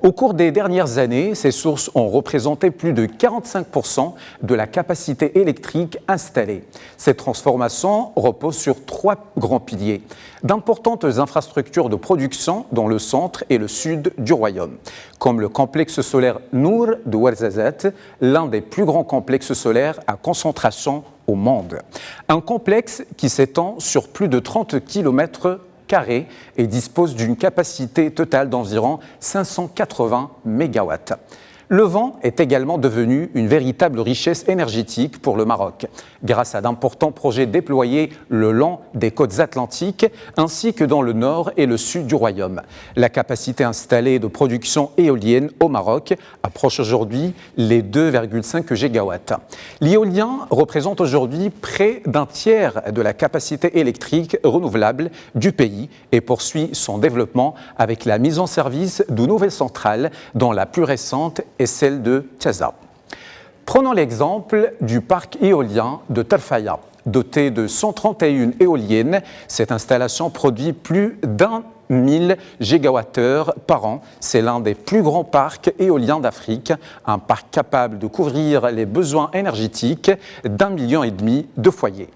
Au cours des dernières années, ces sources ont représenté plus de 45% de la capacité électrique installée. Cette transformation repose sur trois grands piliers. D'importantes infrastructures de production dans le centre et le sud du royaume, comme le complexe solaire Nour de Ouarzazate, l'un des plus grands complexes solaires à concentration au monde. Un complexe qui s'étend sur plus de 30 km² et dispose d'une capacité totale d'environ 580 MW. Le vent est également devenu une véritable richesse énergétique pour le Maroc, grâce à d'importants projets déployés le long des côtes atlantiques ainsi que dans le nord et le sud du royaume. La capacité installée de production éolienne au Maroc approche aujourd'hui les 2,5 gigawatts. L'éolien représente aujourd'hui près d'un tiers de la capacité électrique renouvelable du pays et poursuit son développement avec la mise en service de nouvelles centrales, dont la plus récente est celle de Tchaza. Prenons l'exemple du parc éolien de Tarfaya. Doté de 131 éoliennes, cette installation produit plus d'1 000 gigawattheures par an. C'est l'un des plus grands parcs éoliens d'Afrique, un parc capable de couvrir les besoins énergétiques d'1,5 million de foyers.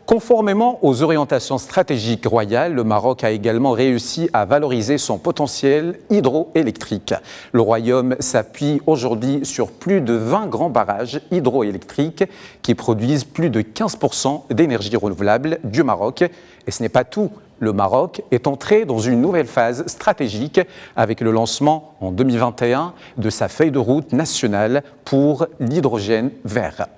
Conformément aux orientations stratégiques royales, le Maroc a également réussi à valoriser son potentiel hydroélectrique. Le royaume s'appuie aujourd'hui sur plus de 20 grands barrages hydroélectriques qui produisent plus de 15% d'énergie renouvelable du Maroc. Et ce n'est pas tout. Le Maroc est entré dans une nouvelle phase stratégique avec le lancement en 2021 de sa feuille de route nationale pour l'hydrogène vert.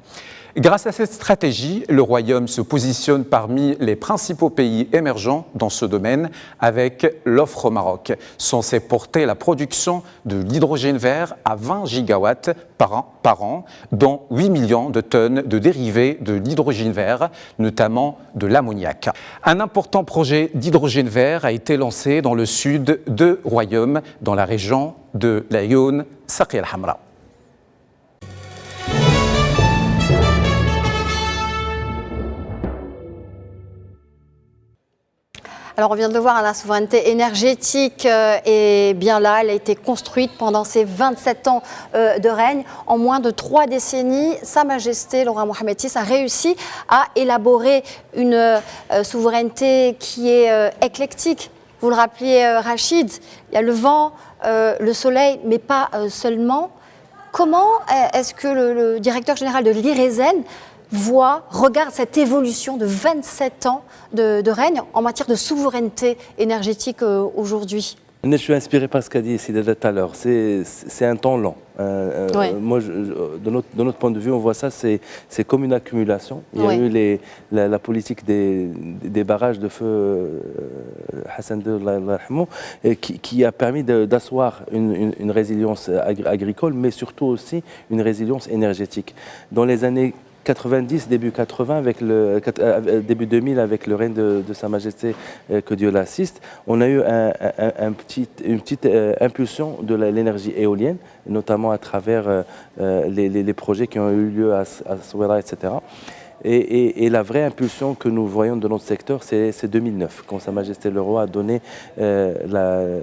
Grâce à cette stratégie, le Royaume se positionne parmi les principaux pays émergents dans ce domaine avec l'offre au Maroc, censée porter la production de l'hydrogène vert à 20 gigawatts par an, dont 8 millions de tonnes de dérivés de l'hydrogène vert, notamment de l'ammoniac. Un important projet d'hydrogène vert a été lancé dans le sud du Royaume, dans la région de l'Aïoun Saqi al-Hamra. Alors on vient de le voir, la souveraineté énergétique est bien là, elle a été construite pendant ces 27 ans de règne. En moins de 3 décennies, Sa Majesté le roi Mohammed VI a réussi à élaborer une souveraineté qui est éclectique. Vous le rappeliez Rachid, il y a le vent, le soleil, mais pas seulement. Comment est-ce que le directeur général de l'IRESEN regarde cette évolution de 27 ans de règne en matière de souveraineté énergétique aujourd'hui? Je suis inspiré par ce qu'a dit Sidada tout à l'heure. C'est un temps lent. Moi, de notre point de vue, on voit ça, c'est comme une accumulation. Il y a eu la politique des barrages de feu Hassan II, qui a permis d'asseoir une résilience agricole, mais surtout aussi une résilience énergétique. Dans les années 90, début 80, début 2000, avec le règne de Sa Majesté, que Dieu l'assiste, on a eu une petite impulsion de l'énergie éolienne, notamment à travers les projets qui ont eu lieu à Souera, etc. Et la vraie impulsion que nous voyons de notre secteur, c'est 2009, quand Sa Majesté le Roi a donné le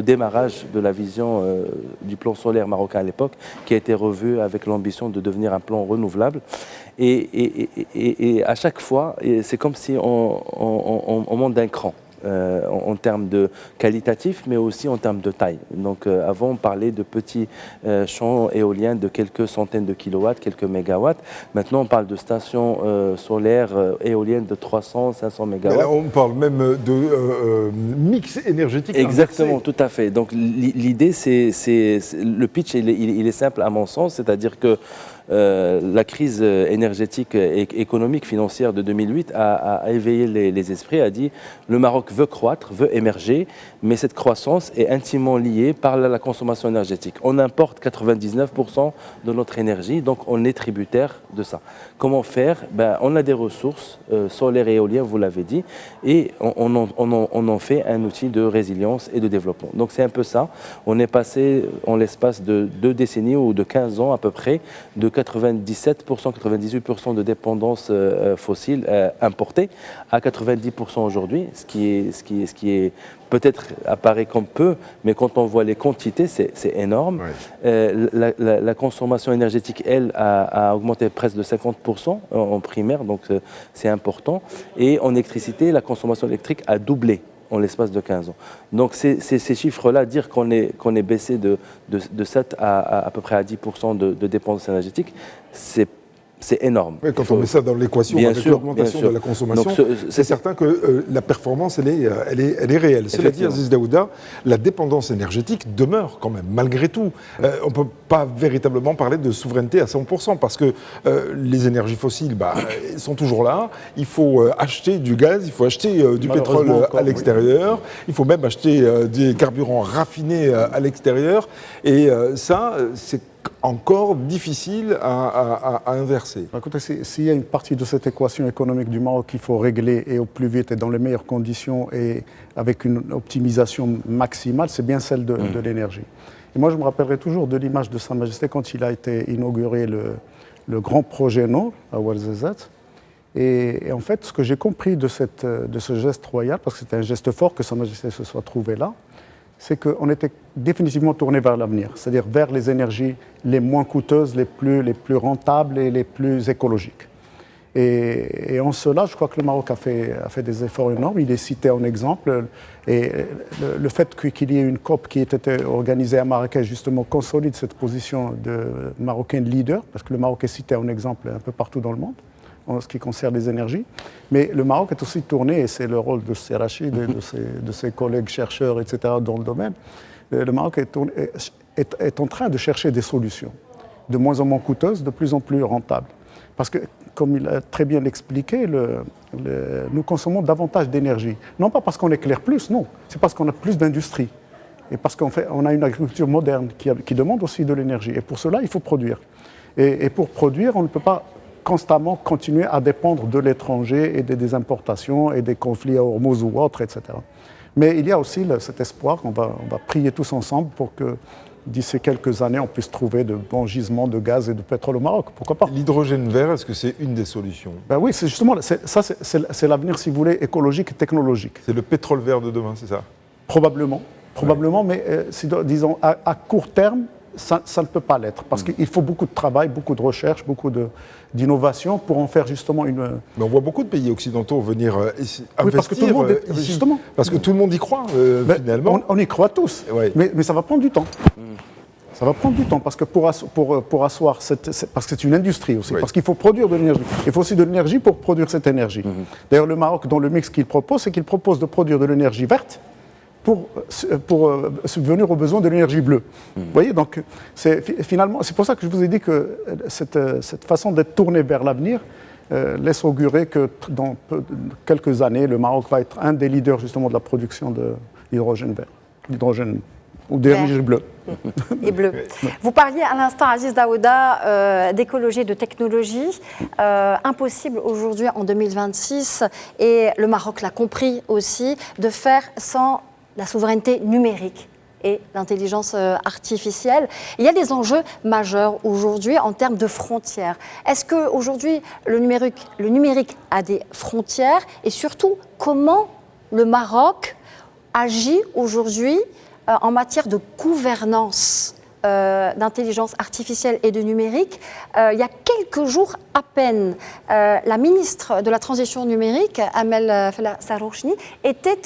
démarrage de la vision du plan solaire marocain à l'époque, qui a été revu avec l'ambition de devenir un plan renouvelable. Et à chaque fois, c'est comme si on monte d'un cran. En termes de qualitatif, mais aussi en termes de taille. Donc avant, on parlait de petits champs éoliens de quelques centaines de kilowatts, quelques mégawatts. Maintenant, on parle de stations solaires éoliennes de 300, 500 mégawatts. Là, on parle même de mix énergétique. Exactement, inversé. tout à fait. Donc l'idée, le pitch, il est simple à mon sens, c'est-à-dire que la crise énergétique et économique, financière de 2008 a éveillé les esprits, a dit le Maroc veut croître, veut émerger, mais cette croissance est intimement liée par la consommation énergétique. On importe 99% de notre énergie, donc on est tributaire de ça. Comment faire? On a des ressources solaires et éoliennes, vous l'avez dit, et on en fait un outil de résilience et de développement. Donc c'est un peu ça. On est passé, en l'espace de 2 décennies ou de 15 ans à peu près, de 97%, 98% de dépendance fossile importée à 90% aujourd'hui, ce qui est peut-être apparaît comme peu, mais quand on voit les quantités, c'est énorme. Ouais. La consommation énergétique, elle, a augmenté presque de 50% en primaire, donc c'est important. Et en électricité, la consommation électrique a doublé en l'espace de 15 ans. Donc ces chiffres-là, dire qu'on est baissé de 7 à peu près à 10% de dépendance énergétique, c'est énorme. Oui, quand on met ça dans l'équation avec l'augmentation de la consommation, c'est certain que la performance, elle est réelle. Cela dit, Aziz Daouda, la dépendance énergétique demeure quand même, malgré tout. On ne peut pas véritablement parler de souveraineté à 100%, parce que les énergies fossiles sont toujours là. Il faut acheter du gaz, il faut acheter du pétrole à l'extérieur, il faut même acheter des carburants raffinés à l'extérieur. Et ça, c'est encore difficile à inverser. Écoutez, s'il y a une partie de cette équation économique du Maroc qu'il faut régler et au plus vite et dans les meilleures conditions et avec une optimisation maximale, c'est bien celle de l'énergie. Et moi, je me rappellerai toujours de l'image de Sa Majesté quand il a été inauguré le grand projet Nord à Ouarzazate. Et en fait, ce que j'ai compris de ce geste royal, parce que c'était un geste fort que Sa Majesté se soit trouvé là, c'est qu'on était définitivement tourné vers l'avenir, c'est-à-dire vers les énergies les moins coûteuses, les plus rentables et les plus écologiques. Et en cela, je crois que le Maroc a fait des efforts énormes. Il est cité en exemple. Et le fait qu'il y ait une COP qui ait été organisée à Marrakech, justement, consolide cette position de marocain de leader, parce que le Maroc est cité en exemple un peu partout dans le monde, en ce qui concerne les énergies. Mais le Maroc est aussi tourné, et c'est le rôle de Serrachid et de ses collègues chercheurs, etc., dans le domaine. Le Maroc est en train de chercher des solutions, de moins en moins coûteuses, de plus en plus rentables. Parce que, comme il a très bien expliqué, nous consommons davantage d'énergie. Non pas parce qu'on éclaire plus, non. C'est parce qu'on a plus d'industrie. Et parce qu'on a une agriculture moderne qui demande aussi de l'énergie. Et pour cela, il faut produire. Et pour produire, on ne peut pas constamment continuer à dépendre de l'étranger et des importations et des conflits à Hormuz ou autres, etc. Mais il y a aussi cet espoir, on va prier tous ensemble pour que d'ici quelques années, on puisse trouver de bons gisements de gaz et de pétrole au Maroc. Pourquoi pas? L'hydrogène vert, est-ce que c'est une des solutions? Oui, c'est justement, c'est l'avenir, si vous voulez, écologique et technologique. C'est le pétrole vert de demain, c'est ça? Probablement, mais disons, à court terme, ça ne peut pas l'être, parce qu'il faut beaucoup de travail, beaucoup de recherche, beaucoup d'innovation pour en faire justement une... Mais on voit beaucoup de pays occidentaux venir investir parce que tout le monde justement. Parce que tout le monde y croit, finalement. On y croit tous, mais ça va prendre du temps. Ça va prendre du temps parce que pour asseoir, parce que c'est une industrie aussi, parce qu'il faut produire de l'énergie. Il faut aussi de l'énergie pour produire cette énergie. D'ailleurs, le Maroc, dans le mix qu'il propose, c'est qu'il propose de produire de l'énergie verte pour subvenir aux besoins de l'énergie bleue. Vous voyez, donc finalement, c'est pour ça que je vous ai dit que cette façon d'être tournée vers l'avenir laisse augurer que dans quelques années, le Maroc va être un des leaders justement de la production de l'hydrogène vert, l'hydrogène ou d'énergie bleue. Et bleu. Vous parliez à l'instant, Aziz Daouda, d'écologie, de technologie. Impossible aujourd'hui, en 2026, et le Maroc l'a compris aussi, de faire sans la souveraineté numérique et l'intelligence artificielle. Il y a des enjeux majeurs aujourd'hui en termes de frontières. Est-ce qu'aujourd'hui, le numérique a des frontières et surtout, comment le Maroc agit aujourd'hui en matière de gouvernance d'intelligence artificielle et de numérique? Il y a quelques jours à peine, la ministre de la Transition numérique, Amel Sarouchni, était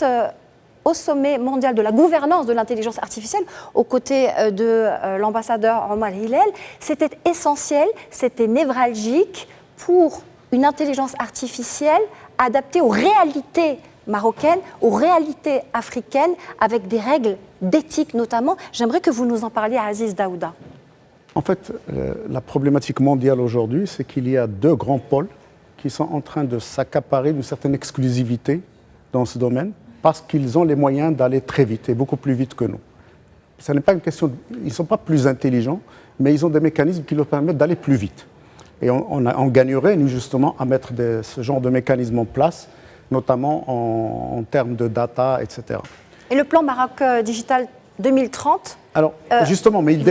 au sommet mondial de la gouvernance de l'intelligence artificielle, aux côtés de l'ambassadeur Omar Hillel. C'était essentiel, c'était névralgique pour une intelligence artificielle adaptée aux réalités marocaines, aux réalités africaines, avec des règles d'éthique notamment. J'aimerais que vous nous en parliez, Aziz Daouda. En fait, la problématique mondiale aujourd'hui, c'est qu'il y a deux grands pôles qui sont en train de s'accaparer d'une certaine exclusivité dans ce domaine, parce qu'ils ont les moyens d'aller très vite, et beaucoup plus vite que nous. Ce n'est pas une question ils ne sont pas plus intelligents, mais ils ont des mécanismes qui leur permettent d'aller plus vite. Et on gagnerait, nous, justement, à mettre ce genre de mécanismes en place, notamment en termes de data, etc. Et le plan Maroc Digital 2030 ? Alors, justement, mais il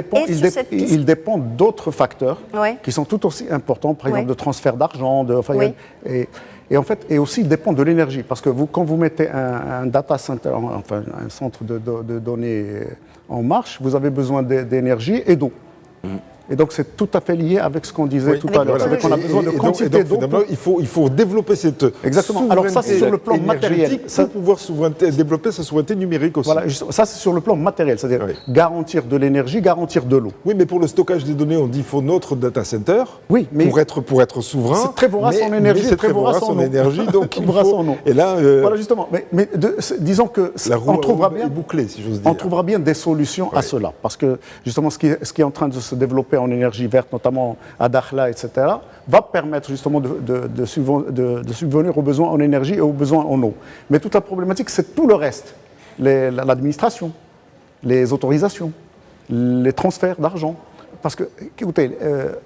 dépend d'autres facteurs qui sont tout aussi importants, par exemple de transfert d'argent, et en fait, et aussi il dépend de l'énergie, parce que quand vous mettez un data center, enfin un centre de données en marche, vous avez besoin d'énergie et d'eau. Et donc c'est tout à fait lié avec ce qu'on disait tout à l'heure. C'est qu'on a besoin de quantité d'eau. Il faut développer cette souveraineté. Alors ça, c'est sur le plan matériel. Pour pouvoir développer sa souveraineté numérique aussi. Voilà, ça c'est sur le plan matériel, c'est-à-dire garantir de l'énergie, garantir de l'eau. Oui, mais pour le stockage des données, on dit qu'il faut notre data center pour être souverain. C'est très vorace en énergie, c'est très vorace en énergie, donc il faut... Et là, voilà justement, mais disons que on trouvera bien bouclé, si j'ose dire. On trouvera bien des solutions à cela, parce que justement ce qui est en train de se développer en énergie verte, notamment à Dakhla, etc., va permettre justement de subvenir aux besoins en énergie et aux besoins en eau. Mais toute la problématique, c'est tout le reste. L'administration, les autorisations, les transferts d'argent. Parce que, écoutez,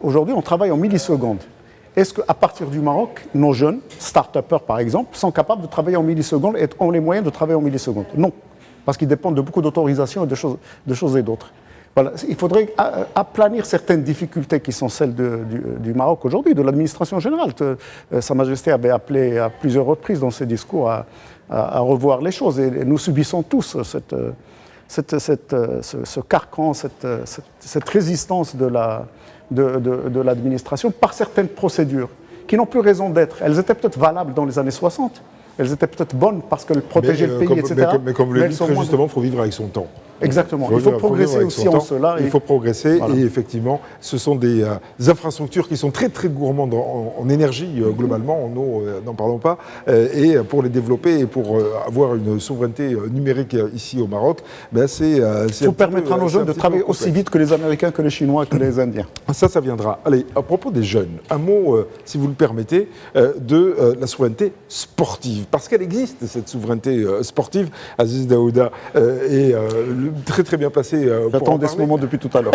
aujourd'hui, on travaille en millisecondes. Est-ce qu'à partir du Maroc, nos jeunes, start-upers par exemple, sont capables de travailler en millisecondes et ont les moyens de travailler en millisecondes? Non, parce qu'ils dépendent de beaucoup d'autorisations et de choses et d'autres. Voilà. Il faudrait aplanir certaines difficultés qui sont celles du Maroc aujourd'hui, de l'administration générale. Sa Majesté avait appelé à plusieurs reprises dans ses discours à revoir les choses. Et nous subissons tous ce carcan, cette résistance de l'administration par certaines procédures qui n'ont plus raison d'être. Elles étaient peut-être valables dans les années 60, elles étaient peut-être bonnes parce qu'elles protégeaient le pays, etc. Mais comme vous l'avez dit, très justement, il faut vivre avec son temps. Exactement. Il faut progresser aussi en cela. Il faut progresser et effectivement, ce sont des infrastructures qui sont très très gourmandes en énergie globalement, en eau, n'en parlons pas. Et pour les développer et pour avoir une souveraineté numérique ici au Maroc, il faut permettre à nos jeunes de travailler aussi vite que les Américains, que les Chinois, que les Indiens. Ça viendra. Allez, à propos des jeunes, un mot, si vous le permettez, de la souveraineté sportive. Parce qu'elle existe, cette souveraineté sportive. Aziz Daouda est très très bien placé pour en parler. J'attendais ce moment depuis tout à l'heure.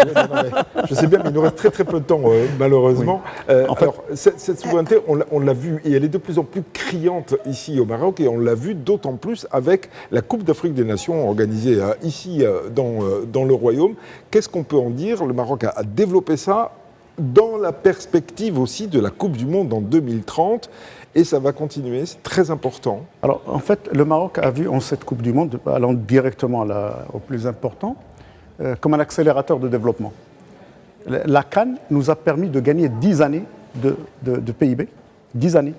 Je sais bien, mais il nous reste très très peu de temps, malheureusement. Oui. Alors, cette souveraineté, on l'a vu, et elle est de plus en plus criante ici au Maroc, et on l'a vu d'autant plus avec la Coupe d'Afrique des Nations organisée ici dans le Royaume. Qu'est-ce qu'on peut en dire? Le Maroc a développé ça dans la perspective aussi de la Coupe du Monde en 2030. Et ça va continuer, c'est très important. Alors, en fait, le Maroc a vu en cette Coupe du Monde, allant directement au plus important, comme un accélérateur de développement. La CAN nous a permis de gagner 10 années de PIB, 10 années,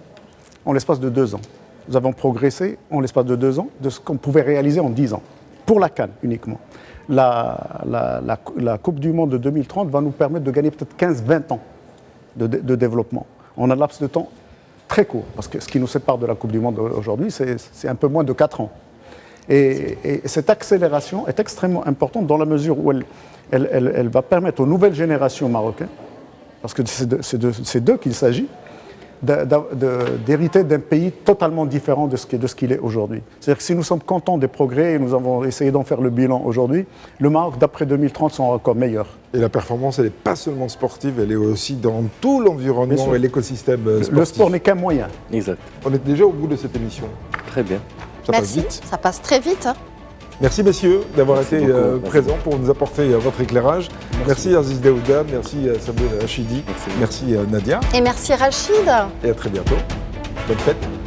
en l'espace de 2 ans. Nous avons progressé en l'espace de 2 ans de ce qu'on pouvait réaliser en 10 ans. pour la CAN uniquement. La Coupe du Monde de 2030 va nous permettre de gagner peut-être 15-20 ans de développement. On a un laps de temps très court, parce que ce qui nous sépare de la Coupe du Monde aujourd'hui, c'est un peu moins de 4 ans. Et cette accélération est extrêmement importante dans la mesure où elle va permettre aux nouvelles générations marocaines, parce que c'est d'eux qu'il s'agit, d'hériter d'un pays totalement différent de ce qu'il est aujourd'hui. C'est-à-dire que si nous sommes contents des progrès et nous avons essayé d'en faire le bilan aujourd'hui, le Maroc, d'après 2030, sera encore meilleur. Et la performance, elle n'est pas seulement sportive, elle est aussi dans tout l'environnement et l'écosystème sportif. Le sport n'est qu'un moyen. Exact. On est déjà au bout de cette émission. Très bien. Ça passe vite. Ça passe très vite. Hein. Merci messieurs d'avoir été beaucoup. présents pour nous apporter votre éclairage. Merci Aziz Daouda, merci Sabine Rachidi, merci Nadia. Et merci Rachid. Et à très bientôt. Bonne fête.